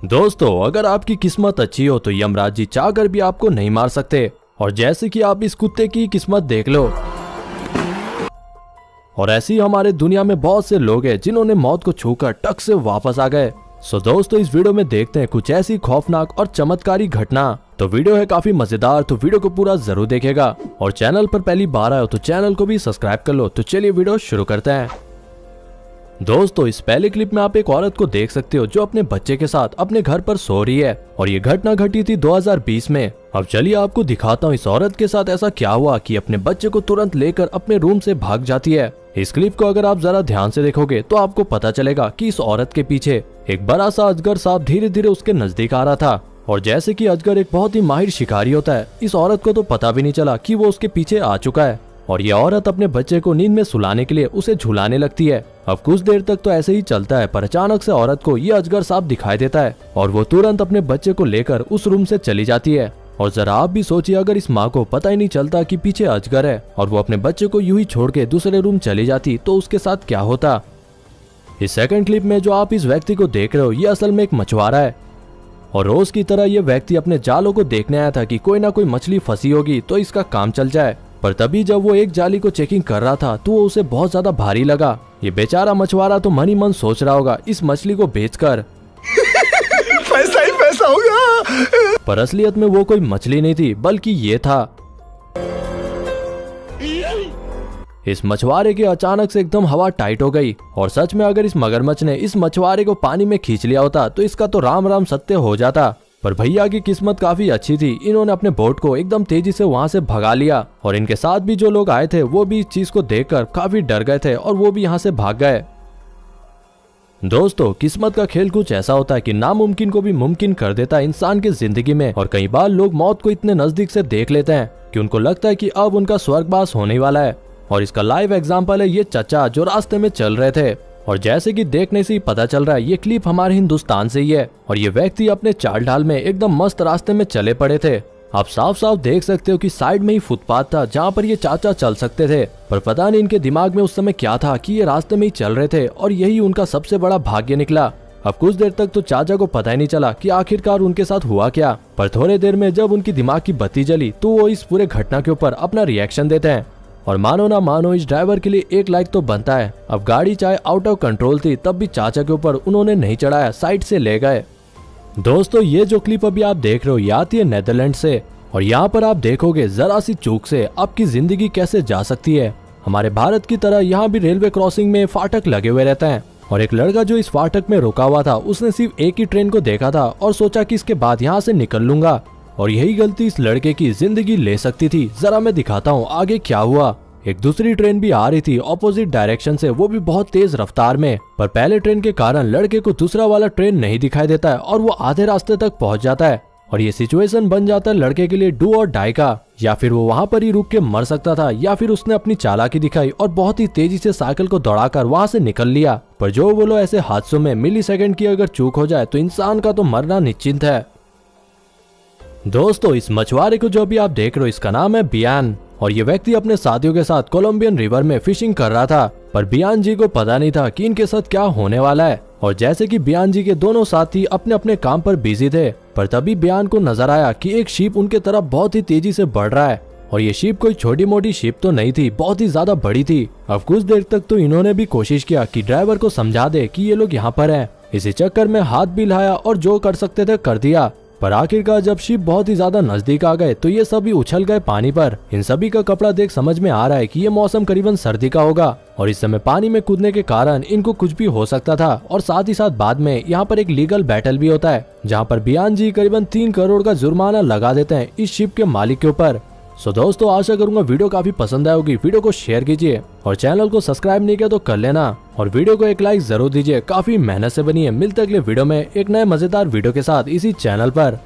दोस्तों, अगर आपकी किस्मत अच्छी हो तो यमराज जी चाहकर भी आपको नहीं मार सकते। और जैसे कि आप इस कुत्ते की किस्मत देख लो। और ऐसे ही हमारे दुनिया में बहुत से लोग हैं जिन्होंने मौत को छूकर टक से वापस आ गए। सो दोस्तों, इस वीडियो में देखते हैं कुछ ऐसी खौफनाक और चमत्कारी घटना। तो वीडियो है काफी मजेदार, तो वीडियो को पूरा जरूर देखिएगा। और चैनल पर पहली बार आए हो तो चैनल को भी सब्सक्राइब कर लो। तो चलिए वीडियो शुरू करते हैं। दोस्तों, इस पहले क्लिप में आप एक औरत को देख सकते हो जो अपने बच्चे के साथ अपने घर पर सो रही है। और ये घटना घटी थी 2020 में। अब चलिए आपको दिखाता हूँ इस औरत के साथ ऐसा क्या हुआ कि अपने बच्चे को तुरंत लेकर अपने रूम से भाग जाती है। इस क्लिप को अगर आप जरा ध्यान से देखोगे तो आपको पता चलेगा कि इस औरत के पीछे एक बड़ा सा अजगर सांप धीरे धीरे उसके नजदीक आ रहा था। और जैसे कि अजगर एक बहुत ही माहिर शिकारी होता है, इस औरत को तो पता भी नहीं चला कि वो उसके पीछे आ चुका है। और ये औरत अपने बच्चे को नींद में सुलाने के लिए उसे झुलाने लगती है। अब कुछ देर तक तो ऐसे ही चलता है, पर अचानक से औरत को ये अजगर सांप दिखाई देता है और वो तुरंत अपने बच्चे को लेकर उस रूम से चली जाती है। और जरा आप भी सोचिए, अगर इस माँ को पता ही नहीं चलता कि पीछे अजगर है और वो अपने बच्चे को यूं ही छोड़ के दूसरे रूम चली जाती तो उसके साथ क्या होता। इस सेकंड क्लिप में जो आप इस व्यक्ति को देख रहे हो, ये असल में एक मछुआरा है। और रोज की तरह ये व्यक्ति अपने जालों को देखने आया था कि कोई ना कोई मछली फंसी होगी तो इसका काम चल जाए। पर तभी जब वो एक जाली को चेकिंग कर रहा था तो वो उसे बहुत ज्यादा भारी लगा। ये बेचारा मछुआरा तो मन ही मन सोच रहा होगा इस मछली को बेचकर पैसा ही पैसा होगा। पर असलियत में वो कोई मछली नहीं थी, बल्कि ये था। इस मछुआरे के अचानक से एकदम हवा टाइट हो गई। और सच में अगर इस मगरमच्छ ने इस मछुआरे को पानी में खींच लिया होता तो इसका तो राम राम सत्य हो जाता। पर भैया की किस्मत काफी अच्छी थी, इन्होंने अपने बोट को एकदम तेजी से वहां से भगा लिया। और इनके साथ भी जो लोग आए थे वो भी इस चीज को देखकर काफी डर गए थे और वो भी यहाँ से भाग गए। दोस्तों, किस्मत का खेल कुछ ऐसा होता है कि नामुमकिन को भी मुमकिन कर देता है इंसान की जिंदगी में। और कई बार लोग मौत को इतने नजदीक से देख लेते हैं कि उनको लगता है कि अब उनका स्वर्गवास होने वाला है। और इसका लाइव एग्जाम्पल है ये चचा जो रास्ते में चल रहे थे। और जैसे कि देखने से ही पता चल रहा है ये क्लिप हमारे हिंदुस्तान से ही है। और ये व्यक्ति अपने चाल ढाल में एकदम मस्त रास्ते में चले पड़े थे। आप साफ साफ देख सकते हो कि साइड में ही फुटपाथ था जहाँ पर ये चाचा चल सकते थे। पर पता नहीं इनके दिमाग में उस समय क्या था कि ये रास्ते में ही चल रहे थे और यही उनका सबसे बड़ा भाग्य निकला। अब कुछ देर तक तो चाचा को पता ही नहीं चला कि आखिरकार उनके साथ हुआ क्या। पर थोड़ी देर में जब उनकी दिमाग की बत्ती जली तो वो इस पूरे घटना के ऊपर अपना रिएक्शन देते हैं। और मानो ना मानो इस ड्राइवर के लिए एक लाइक तो बनता है। अब गाड़ी चाहे आउट ऑफ कंट्रोल थी तब भी चाचा के ऊपर उन्होंने नहीं चढ़ाया, साइड से ले गए। दोस्तों, ये जो क्लिप अभी आप देख रहे हो ये आती है नेदरलैंड से। और यहाँ पर आप देखोगे जरा सी चूक से आपकी जिंदगी कैसे जा सकती है। हमारे भारत की तरह यहाँ भी रेलवे क्रॉसिंग में फाटक लगे हुए रहते हैं। और एक लड़का जो इस फाटक में रुका हुआ था उसने सिर्फ एक ही ट्रेन को देखा था और सोचा कि इसके बाद यहाँ से निकल लूंगा। और यही गलती इस लड़के की जिंदगी ले सकती थी। जरा मैं दिखाता हूँ आगे क्या हुआ। एक दूसरी ट्रेन भी आ रही थी ऑपोजिट डायरेक्शन से, वो भी बहुत तेज रफ्तार में। पर पहले ट्रेन के कारण लड़के को दूसरा वाला ट्रेन नहीं दिखाई देता है और वो आधे रास्ते तक पहुंच जाता है। और ये सिचुएशन बन जाता है लड़के के लिए डू और डाई का। या फिर वो वहां पर ही रुक के मर सकता था, या फिर उसने अपनी चालाकी दिखाई और बहुत ही तेजी से साइकिल को दौड़ाकर वहां से निकल लिया। पर जो बोलो, ऐसे हादसों में मिली सेकेंड की अगर चूक हो जाए तो इंसान का तो मरना निश्चिंत है। दोस्तों, इस मछुआरे को जो अभी आप देख रहे हो इसका नाम है बियान। और ये व्यक्ति अपने साथियों के साथ कोलंबियन रिवर में फिशिंग कर रहा था। पर बियान जी को पता नहीं था कि इनके साथ क्या होने वाला है। और जैसे कि बियान जी के दोनों साथी अपने अपने काम पर बिजी थे, पर तभी बियान को नजर आया कि एक शिप उनके तरफ बहुत ही तेजी से बढ़ रहा है। और ये शिप कोई छोटी मोटी शिप तो नहीं थी, बहुत ही ज्यादा बड़ी थी। अब कुछ देर तक तो इन्होंने भी कोशिश किया कि ड्राइवर को समझा दे कि ये लोग यहाँ पर हैं। इसी चक्कर में हाथ भी हिलाया और जो कर सकते थे कर दिया। पर आखिरकार जब शिप बहुत ही ज्यादा नजदीक आ गए तो ये सभी उछल गए पानी पर। इन सभी का कपड़ा देख समझ में आ रहा है कि ये मौसम करीबन सर्दी का होगा। और इस समय पानी में कूदने के कारण इनको कुछ भी हो सकता था। और साथ ही साथ बाद में यहाँ पर एक लीगल बैटल भी होता है जहाँ पर बियान जी करीबन 3 करोड़ का जुर्माना लगा देते हैं इस शिप के मालिक के ऊपर। सो दोस्तों, आशा करूंगा वीडियो काफी पसंद आई होगी। वीडियो को शेयर कीजिए और चैनल को सब्सक्राइब नहीं किया तो कर लेना। और वीडियो को एक लाइक जरूर दीजिए, काफी मेहनत से बनी है। मिलते अगले वीडियो में एक नए मजेदार वीडियो के साथ इसी चैनल पर।